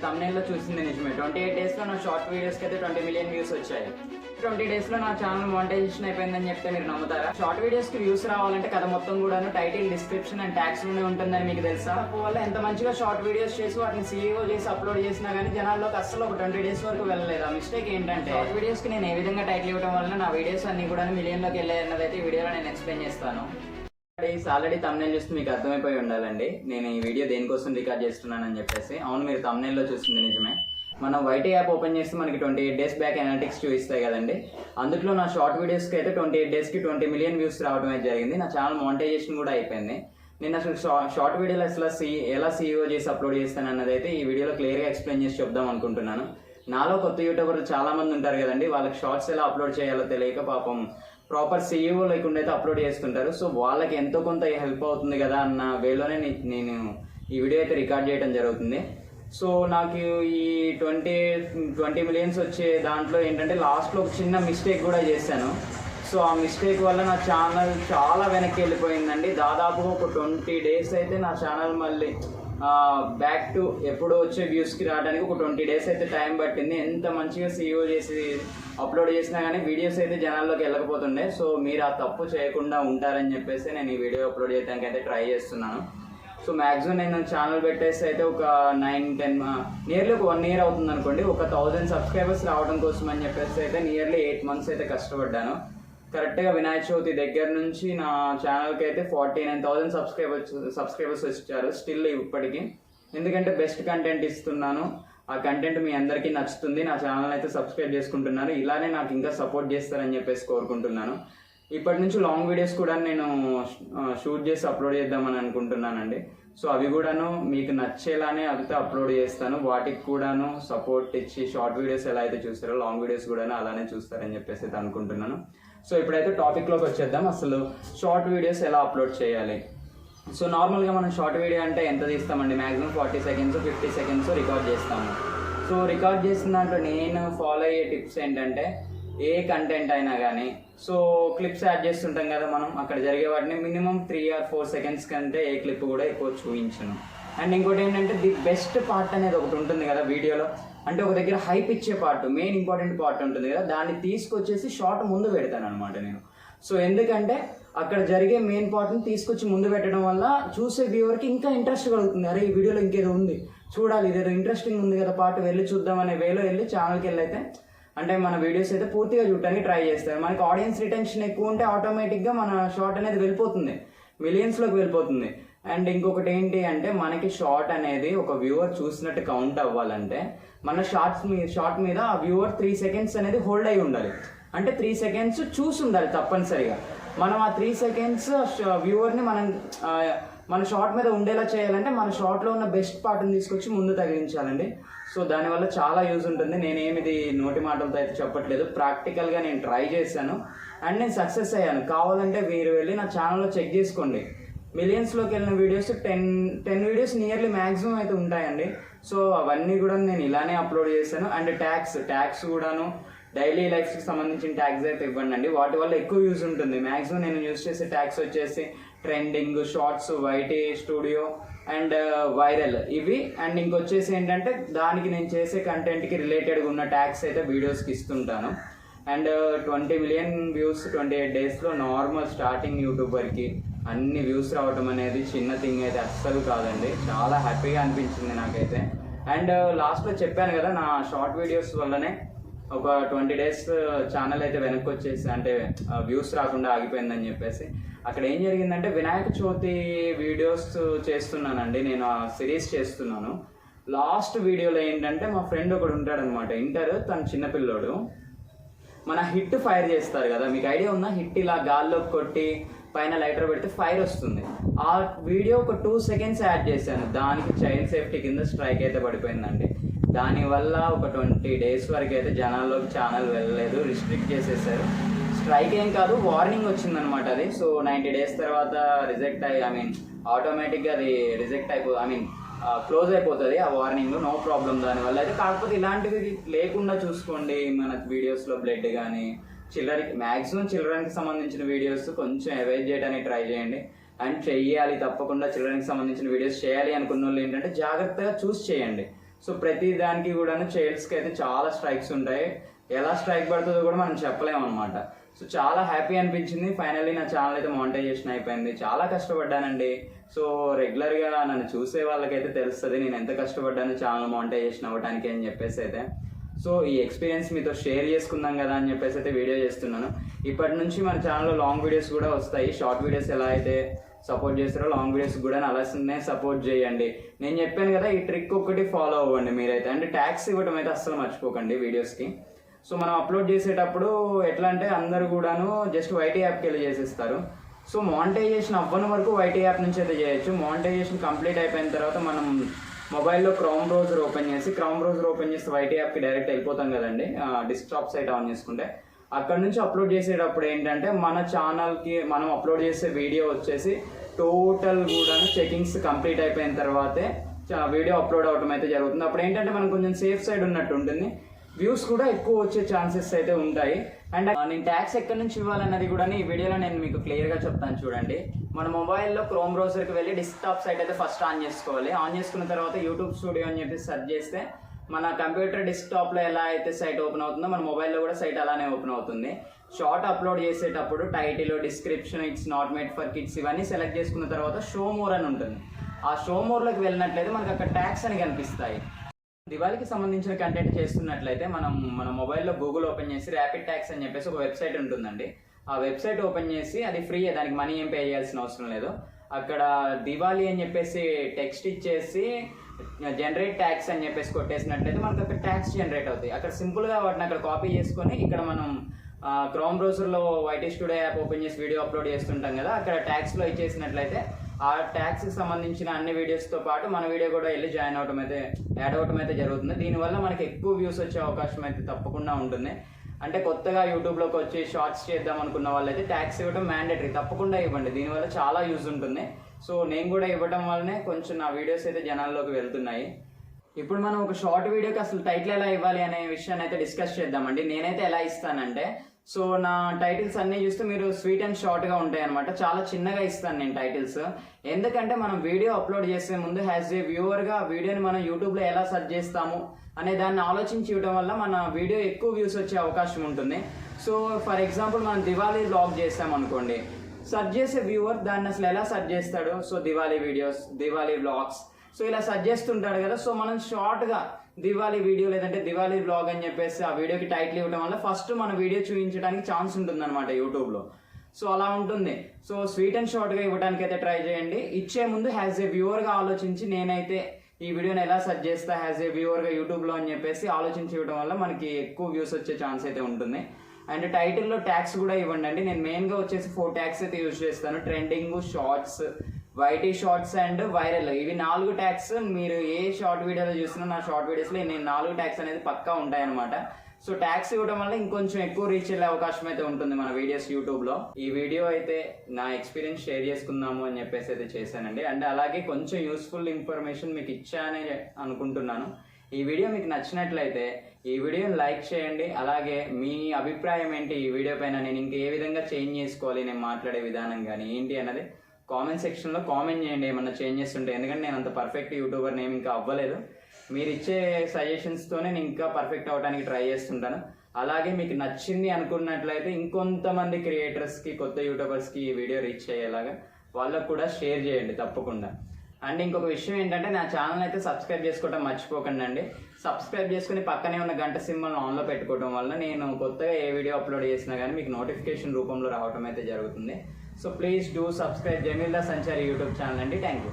తమ్నైల్లో చూసింది నిజమే. 28 డేస్లో నా షార్ట్ వీడియోస్కి అయితే 20 మిలియన్ వ్యూస్ వచ్చాయి. 20 డేస్లో నా ఛానల్ మానిటైజేషన్ అయిపోయిందని చెప్తే మీరు నమ్ముతారా? షార్ట్ వీడియోస్కి వ్యూస్ రావాలంటే కథ మొత్తం కూడాను టైటిల్, డిస్క్రిప్షన్ అండ్ ట్యాగ్స్లోనే ఉంటుందని మీకు తెలుసా? వల్ల ఎంత మంచిగా షార్ట్ వీడియోస్ చేసి వాటిని CEO చేసి అప్లోడ్ చేసినా కానీ జనాల్లోకి అస్సలు ఒక 20 డేస్ వరకు వెళ్ళలేదు. ఆ మిస్టేక్ ఏంటంటే షార్ట్ వీడియోస్కి నేను ఏ విధంగా టైటిల్ ఇవ్వడం వల్ల నా వీడియోస్ అన్ని కూడా మిలియన్లోకి వెళ్ళాయి అన్నదైతే ఈ వీడియోలో నేను ఎక్స్ప్లెయిన్ చేస్తాను. ఆల్రెడీ తమ్నైల్ చూస్తే మీకు అర్థమైపోయి ఉండాలండి నేను ఈ వీడియో దేనికోసం రికార్డ్ చేస్తున్నానని చెప్పేసి. అవును, మీరు తమ్నైల్లో చూసింది నిజమే. మనం వైటీ యాప్ ఓపెన్ చేస్తే మనకి 28 డేస్ బ్యాక్ అనలిటిక్స్ చూపిస్తాయి కదండి. అందులో నా షార్ట్ వీడియోస్కి అయితే 28 డేస్కి 20 మిలియన్ వ్యూస్ రావడం అయితే జరిగింది. నా ఛానల్ మానిటైజేషన్ కూడా అయిపోయింది. నేను అసలు షార్ట్ వీడియోలు అసలు ఎలా CEO చేసి అప్లోడ్ చేస్తాను అన్నది అయితే ఈ వీడియోలో క్లియర్గా ఎక్స్ప్లెయిన్ చేసి చెప్దాం అనుకుంటున్నాను. నాలో కొత్త యూట్యూబర్లు చాలామంది ఉంటారు కదండి, వాళ్ళకి షార్ట్స్ ఎలా అప్లోడ్ చేయాలో తెలియక పాపం ప్రాపర్ CEO లేకుండా అయితే అప్లోడ్ చేస్తుంటారు. సో వాళ్ళకి ఎంతో కొంత హెల్ప్ అవుతుంది కదా అన్న వేలోనే నేను ఈ వీడియో అయితే రికార్డ్ చేయడం జరుగుతుంది. సో నాకు ఈ 20 మిలియన్స్ వచ్చే దాంట్లో ఏంటంటే లాస్ట్లో ఒక చిన్న మిస్టేక్ కూడా చేశాను. సో ఆ మిస్టేక్ వల్ల నా ఛానల్ చాలా వెనక్కి వెళ్ళిపోయిందండి. దాదాపుగా ఒక 20 డేస్ అయితే నా ఛానల్ మళ్ళీ బ్యాక్ టు ఎప్పుడో వచ్చే వ్యూస్కి రావడానికి ఒక 20 డేస్ అయితే టైం పట్టింది. ఎంత మంచిగా CEO చేసి అప్లోడ్ చేసినా కానీ వీడియోస్ అయితే జనాల్లోకి వెళ్ళకపోతుండే. సో మీరు ఆ తప్పు చేయకుండా ఉంటారని చెప్పేసి నేను ఈ వీడియో అప్లోడ్ చేయడానికి అయితే ట్రై చేస్తున్నాను. సో మ్యాక్సిమం నేను ఛానల్ పెట్టేసి అయితే ఒక 9-10 నియర్లీ ఒక 1 year అవుతుంది అనుకోండి. ఒక 1000 సబ్స్క్రైబర్స్ రావడం కోసం అని చెప్పేసి అయితే నియర్లీ 8 months అయితే కష్టపడ్డాను. కరెక్ట్గా వినాయక చవితి దగ్గర నుంచి నా ఛానల్కి అయితే 49,000 సబ్స్క్రైబర్స్ వచ్చారు స్టిల్ ఇప్పటికీ. ఎందుకంటే బెస్ట్ కంటెంట్ ఇస్తున్నాను, ఆ కంటెంట్ మీ అందరికీ నచ్చుతుంది, నా ఛానల్ అయితే సబ్స్క్రైబ్ చేసుకుంటున్నారు. ఇలానే నాకు ఇంకా సపోర్ట్ చేస్తారని చెప్పేసి కోరుకుంటున్నాను. ఇప్పటి నుంచి లాంగ్ వీడియోస్ కూడా నేను షూట్ చేసి అప్లోడ్ చేద్దామని అనుకుంటున్నానండి. సో అవి కూడాను మీకు నచ్చేలానే అవితే అప్లోడ్ చేస్తాను. వాటికి కూడాను సపోర్ట్ ఇచ్చి షార్ట్ వీడియోస్ ఎలా అయితే చూస్తారో లాంగ్ వీడియోస్ కూడాను అలానే చూస్తారని చెప్పేసి అయితే అనుకుంటున్నాను. సో ఇప్పుడైతే టాపిక్లోకి వచ్చేద్దాం. అసలు షార్ట్ వీడియోస్ ఎలా అప్లోడ్ చేయాలి. సో నార్మల్గా మనం షార్ట్ వీడియో అంటే ఎంత తీస్తామండి, మ్యాక్సిమం 40 seconds 50 seconds రికార్డ్ చేస్తాము. సో రికార్డ్ చేసిన దాంట్లో నేను ఫాలో అయ్యే టిప్స్ ఏంటంటే ఏ కంటెంట్ అయినా కానీ సో క్లిప్స్ యాడ్ చేస్తుంటాం కదా మనం, అక్కడ జరిగే వాటిని మినిమం 3 or 4 seconds కంటే ఏ క్లిప్ కూడా ఎక్కువ చూపించను. అండ్ ఇంకోటి ఏంటంటే ది బెస్ట్ పార్ట్ అనేది ఒకటి ఉంటుంది కదా వీడియోలో, అంటే ఒక దగ్గర హైప్ ఇచ్చే పార్ట్, మెయిన్ ఇంపార్టెంట్ పార్ట్ ఉంటుంది కదా, దాన్ని తీసుకొచ్చేసి షార్ట్ ముందు పెడతాను అనమాట నేను. సో ఎందుకంటే అక్కడ జరిగే మెయిన్ పార్ట్ని తీసుకొచ్చి ముందు పెట్టడం వల్ల చూసే వ్యూవర్కి ఇంకా ఇంట్రెస్ట్ కలుగుతుంది. అరే ఈ వీడియోలో ఇంకేదో ఉంది చూడాలి, ఇదేదో ఇంట్రెస్టింగ్ ఉంది కదా పార్ట్, వెళ్ళి చూద్దాం అనే వేలో వెళ్ళి ఛానల్కి వెళ్ళైతే అంటే మన వీడియోస్ అయితే పూర్తిగా చూడటానికి ట్రై చేస్తారు. మనకి ఆడియన్స్ రిటెన్షన్ ఎక్కువ ఉంటే ఆటోమేటిక్గా మన షార్ట్ అనేది వెళ్ళిపోతుంది, మిలియన్స్లోకి వెళ్ళిపోతుంది. అండ్ ఇంకొకటి ఏంటి అంటే మనకి షార్ట్ అనేది ఒక వ్యూవర్ చూసినట్టు కౌంట్ అవ్వాలంటే మన షార్ట్ మీద ఆ వ్యూవర్ 3 seconds అనేది హోల్డ్ అయి ఉండాలి. అంటే 3 seconds చూసి ఉండాలి తప్పనిసరిగా. మనం ఆ 3 seconds వ్యూవర్ని మన షార్ట్ మీద ఉండేలా చేయాలంటే మన షార్ట్లో ఉన్న బెస్ట్ పార్ట్ని తీసుకొచ్చి ముందు తగిలించాలండి. సో దానివల్ల చాలా యూజ్ ఉంటుంది. నేనేమిది నోటి మాటలతో అయితే చెప్పట్లేదు, ప్రాక్టికల్గా నేను ట్రై చేశాను అండ్ నేను సక్సెస్ అయ్యాను. కావాలంటే మీరు వెళ్ళి నా ఛానల్లో చెక్ చేసుకోండి. మిలియన్స్లోకి వెళ్ళిన వీడియోస్ 10 వీడియోస్ నియర్లీ మ్యాక్సిమం అయితే ఉంటాయండి. సో అవన్నీ కూడా నేను ఇలానే అప్లోడ్ చేశాను. అండ్ ట్యాగ్స్ కూడాను డైలీ లైఫ్కి సంబంధించిన ట్యాగ్స్ అయితే ఇవ్వండి అండి, వాటి వల్ల ఎక్కువ యూజ్ ఉంటుంది. మ్యాక్సిమం నేను యూజ్ చేసే ట్యాగ్స్ వచ్చేసి trending, shorts, YT studio and viral ఇవి. అండ్ ఇంకొచ్చేసి ఏంటంటే దానికి నేను చేసే కంటెంట్కి రిలేటెడ్గా ఉన్న ట్యాగ్స్ అయితే వీడియోస్కి ఇస్తుంటాను. అండ్ 20 మిలియన్ వ్యూస్ 28 డేస్లో నార్మల్ స్టార్టింగ్ యూట్యూబర్కి అన్ని వ్యూస్ రావడం అనేది చిన్న థింగ్ అయితే అస్సలు కాదండి. చాలా హ్యాపీగా అనిపించింది నాకైతే. అండ్ లాస్ట్లో చెప్పాను కదా నా షార్ట్ వీడియోస్ వల్లనే ఒక 20 days ఛానల్ అయితే వెనక్కి వచ్చేసి అంటే వ్యూస్ రాకుండా ఆగిపోయిందని చెప్పేసి. అక్కడ ఏం జరిగిందంటే వినాయక చవితి వీడియోస్ చేస్తున్నానండి, నేను ఆ సిరీస్ చేస్తున్నాను. లాస్ట్ వీడియోలో ఏంటంటే మా ఫ్రెండ్ ఒకడు ఉంటాడనమాట, తను చిన్నపిల్లోడు. మన హిట్ ఫైర్ చేస్తారు కదా, మీకు ఐడియా ఉందా? హిట్ ఇలా గాల్లోకి కొట్టి పైన లైటర్ పెడితే ఫైర్ వస్తుంది. ఆ వీడియో ఒక 2 seconds యాడ్ చేశాను, దానికి చైల్డ్ సేఫ్టీ కింద స్ట్రైక్ అయితే పడిపోయిందండి. దానివల్ల ఒక 20 days వరకు అయితే జనాల్లోకి ఛానల్ వెళ్ళలేదు, రిస్ట్రిక్ట్ చేసేసారు. స్ట్రైక్ ఏం కాదు, వార్నింగ్ వచ్చిందనమాట అది. సో 90 days తర్వాత రిజెక్ట్ ఆటోమేటిక్గా అది రిజెక్ట్ క్లోజ్ అయిపోతుంది ఆ వార్నింగ్, నో ప్రాబ్లం దానివల్ల అయితే. కాకపోతే ఇలాంటివి లేకుండా చూసుకోండి. మన వీడియోస్లో బ్లడ్ కానీ మ్యాక్సిమం చిల్డ్రన్కి సంబంధించిన వీడియోస్ కొంచెం అవాయిడ్ చేయడానికి ట్రై చేయండి. అండ్ చెయ్యాలి తప్పకుండా, చిల్డ్రన్కి సంబంధించిన వీడియోస్ చేయాలి అనుకున్న వాళ్ళు ఏంటంటే జాగ్రత్తగా చూస్ చేయండి. సో ప్రతి దానికి కూడాను చైల్డ్స్కి అయితే చాలా స్ట్రైక్స్ ఉంటాయి. ఎలా స్ట్రైక్ పడుతుందో కూడా మనం చెప్పలేము అనమాట. సో చాలా హ్యాపీ అనిపించింది. ఫైనల్లీ నా ఛానల్ అయితే మానిటైజేషన్ అయిపోయింది. చాలా కష్టపడ్డానండి. సో రెగ్యులర్గా నన్ను చూసే వాళ్ళకైతే తెలుస్తుంది నేను ఎంత కష్టపడ్డాను ఛానల్ మానిటైజేషన్ అవ్వడానికి అని చెప్పేసి అయితే. సో ఈ ఎక్స్పీరియన్స్ మీతో షేర్ చేసుకుందాం కదా అని చెప్పేసి అయితే వీడియో చేస్తున్నాను. ఇప్పటి నుంచి మన ఛానల్లో లాంగ్ వీడియోస్ కూడా వస్తాయి. షార్ట్ వీడియోస్ ఎలా అయితే సపోర్ట్ చేస్తారో లాంగ్ వీడియోస్ కూడా అలానే సపోర్ట్ చేయండి. నేను చెప్పాను కదా, ఈ ట్రిక్ ఒకటి ఫాలో అవ్వండి మీరైతే. అంటే ట్యాక్స్ ఇవ్వడం అయితే అస్సలు మర్చిపోకండి వీడియోస్కి. సో మనం అప్లోడ్ చేసేటప్పుడు ఎట్లా అంటే అందరు కూడాను జస్ట్ వైటీ యాప్కి వెళ్ళి చేసేస్తారు. సో మానిటైజేషన్ అవ్వని వరకు వైటీ యాప్ నుంచి అయితే చేయొచ్చు. మానిటైజేషన్ కంప్లీట్ అయిపోయిన తర్వాత మనం మొబైల్లో క్రోమ్ బ్రౌజర్ ఓపెన్ చేసి వైటీ యాప్కి డైరెక్ట్ వెళ్ళిపోతాం కదండి. డెస్క్టాప్ సైట్ ఆన్ చేసుకుంటే అక్కడ నుంచి అప్లోడ్ చేసేటప్పుడు ఏంటంటే మన ఛానల్కి మనం అప్లోడ్ చేసే వీడియో వచ్చేసి టోటల్ కూడా చెకింగ్స్ కంప్లీట్ అయిపోయిన తర్వాతే వీడియో అప్లోడ్ అవడం అయితే జరుగుతుంది. అప్పుడు ఏంటంటే మనం కొంచెం సేఫ్ సైడ్ ఉన్నట్టు ఉంటుంది. వ్యూస్ కూడా ఎక్కువ వచ్చే ఛాన్సెస్ అయితే ఉంటాయి. అండ్ నేను ట్యాక్స్ ఎక్కడి నుంచి ఇవ్వాలన్నది కూడా ఈ వీడియోలో నేను మీకు క్లియర్గా చెప్తాను చూడండి. మన మొబైల్లో క్రోమ్ బ్రౌజర్కి వెళ్ళి డెస్క్టాప్ సైట్ అయితే ఫస్ట్ ఆన్ చేసుకోవాలి. ఆన్ చేసుకున్న తర్వాత యూట్యూబ్ స్టూడియో అని చెప్పి సెర్చ్ చేస్తే మన కంప్యూటర్ డెస్క్టాప్లో ఎలా అయితే సైట్ ఓపెన్ అవుతుందో మన మొబైల్లో కూడా సైట్ అలానే ఓపెన్ అవుతుంది. షార్ట్ అప్లోడ్ చేసేటప్పుడు title, description, it's not made for kids ఇవన్నీ సెలెక్ట్ చేసుకున్న తర్వాత షో మోర్ అని ఉంటుంది. ఆ షో మోర్లోకి వెళ్ళినట్లయితే మనకు అక్కడ ట్యాక్స్ అని కనిపిస్తాయి. దివాళీకి సంబంధించిన కంటెంట్ చేస్తున్నట్లయితే మనం మన మొబైల్లో గూగుల్ ఓపెన్ చేసి ర్యాపిడ్ ట్యాక్స్ అని చెప్పేసి ఒక వెబ్సైట్ ఉంటుందండి. ఆ వెబ్సైట్ ఓపెన్ చేసి అది ఫ్రీ, దానికి మనీ ఏం పే చేయాల్సిన అవసరం లేదు. అక్కడ దివాళీ అని చెప్పేసి టెక్స్ట్ ఇచ్చేసి జనరేట్ ట్యాక్స్ అని చెప్పేసి కొట్టేసినట్లయితే మనకు అక్కడ ట్యాక్స్ జనరేట్ అవుతాయి. అక్కడ సింపుల్గా వాటిని అక్కడ కాపీ చేసుకొని ఇక్కడ మనం క్రోమ్ బ్రౌజర్లో వైటీ స్టూడియో యాప్ ఓపెన్ చేసి వీడియో అప్లోడ్ చేస్తుంటాం కదా, అక్కడ ట్యాక్స్లో ఇచ్చేసినట్లయితే ఆ ట్యాక్స్కి సంబంధించిన అన్ని వీడియోస్తో పాటు మన వీడియో కూడా వెళ్ళి యాడ్ అవటం అయితే జరుగుతుంది. దీనివల్ల మనకి ఎక్కువ వ్యూస్ వచ్చే అవకాశం అయితే తప్పకుండా ఉంటుంది. అంటే కొత్తగా యూట్యూబ్లోకి వచ్చి షార్ట్స్ చేద్దాం అనుకున్న వాళ్ళైతే ట్యాక్స్ ఇవ్వడం మ్యాండేటరీ, తప్పకుండా ఇవ్వండి. దీనివల్ల చాలా యూజ్ ఉంటుంది. సో నేను కూడా ఇవ్వడం వల్లనే కొంచెం నా వీడియోస్ అయితే జనాల్లోకి వెళ్తున్నాయి. ఇప్పుడు మనం ఒక షార్ట్ వీడియోకి అసలు టైటిల్ ఎలా ఇవ్వాలి అనే విషయాన్ని అయితే డిస్కస్ చేద్దామండి. నేనైతే ఎలా ఇస్తానంటే, సో నా టైటిల్స్ అన్నీ చూస్తే మీరు స్వీట్ అండ్ షార్ట్గా ఉంటాయి అనమాట. చాలా చిన్నగా ఇస్తాను నేను టైటిల్స్. ఎందుకంటే మనం వీడియో అప్లోడ్ చేసే ముందు యాజ్ ఏ వ్యూవర్గా వీడియోని మనం యూట్యూబ్లో ఎలా సెర్చ్ చేస్తాము అనే దాన్ని ఆలోచించి ఇవ్వడం వల్ల మన వీడియో ఎక్కువ వ్యూస్ వచ్చే అవకాశం ఉంటుంది. సో ఫర్ ఎగ్జాంపుల్ మనం దివాళీ వ్లాగ్ చేసాం అనుకోండి, సెర్చ్ చేసే వ్యూవర్ దాన్ని అసలు ఎలా సెర్చ్ చేస్తాడు? So Diwali videos, Diwali vlogs, so ఇలా సెర్చ్ చేస్తుంటాడు కదా. సో మనం షార్ట్గా దివాళీ వీడియో లేదంటే దివాళీ వ్లాగ్ అని చెప్పేసి ఆ వీడియోకి టైటిల్ ఇవ్వడం వల్ల ఫస్ట్ మన వీడియో చూపించడానికి ఛాన్స్ ఉంటుంది అనమాట యూట్యూబ్లో. సో అలా ఉంటుంది. సో స్వీట్ అండ్ షార్ట్గా ఇవ్వడానికి అయితే ట్రై చేయండి. ఇచ్చే ముందు యాజ్ ఏ వ్యూవర్గా ఆలోచించి నేనైతే ఈ వీడియోని ఎలా సెర్చ్ చేస్తా యాజ్ ఏ వ్యూవర్గా యూట్యూబ్లో అని చెప్పేసి ఆలోచించి ఇవ్వడం వల్ల మనకి ఎక్కువ వ్యూస్ వచ్చే ఛాన్స్ అయితే ఉంటుంది. అండ్ టైటిల్లో ట్యాగ్స్ కూడా ఇవ్వండి అండి. నేను మెయిన్గా వచ్చేసి 4 ట్యాగ్స్ అయితే యూజ్ చేస్తాను. Trending, shorts, YT shorts and viral. ఇవి 4 ట్యాగ్స్ మీరు ఏ షార్ట్ వీడియోలో చూసినా నా షార్ట్ వీడియోస్లో నేను 4 ట్యాగ్స్ అనేది పక్కా ఉంటాయన్నమాట. సో ట్యాగ్స్ ఇవ్వడం వల్ల ఇంకొంచెం ఎక్కువ రీచ్ వెళ్ళే అవకాశం అయితే ఉంటుంది మన వీడియోస్ యూట్యూబ్లో. ఈ వీడియో అయితే నా ఎక్స్పీరియన్స్ షేర్ చేసుకుందాము అని చెప్పేసి అయితే చేశానండి. అండ్ అలాగే కొంచెం యూస్ఫుల్ ఇన్ఫర్మేషన్ మీకు ఇచ్చానని అనుకుంటున్నాను. ఈ వీడియో మీకు నచ్చినట్లయితే ఈ వీడియోని లైక్ చేయండి. అలాగే మీ అభిప్రాయం ఏంటి ఈ వీడియో పైన, నేను ఇంకా ఏ విధంగా చేంజ్ చేసుకోవాలి నేను మాట్లాడే విధానం కానీ ఏంటి అన్నది కామెంట్ సెక్షన్లో కామెంట్ చేయండి ఏమన్నా చేంజెస్ ఉంటే. ఎందుకంటే నేను అంత పర్ఫెక్ట్ యూట్యూబర్ నేమ్ ఇంకా అవ్వలేదు. మీరు ఇచ్చే సజెషన్స్తోనే నేను ఇంకా పర్ఫెక్ట్ అవ్వడానికి ట్రై చేస్తుంటాను. అలాగే మీకు నచ్చింది అనుకున్నట్లయితే ఇంకొంతమంది క్రియేటర్స్కి, కొత్త యూట్యూబర్స్కి ఈ వీడియో రీచ్ అయ్యేలాగా వాళ్ళకు కూడా షేర్ చేయండి తప్పకుండా. అండ్ ఇంకొక విషయం ఏంటంటే నా ఛానల్ అయితే సబ్స్క్రైబ్ చేసుకోవడం మర్చిపోకండి అండి. సబ్స్క్రైబ్ చేసుకుని పక్కనే ఉన్న గంట సింబల్ ఆన్లో పెట్టుకోవడం వల్ల నేను కొత్తగా ఏ వీడియో అప్లోడ్ చేసినా కానీ మీకు నోటిఫికేషన్ రూపంలో రావడం అయితే జరుగుతుంది. So please do subscribe Jamildar Sanchari YouTube channel అండి. Thank you.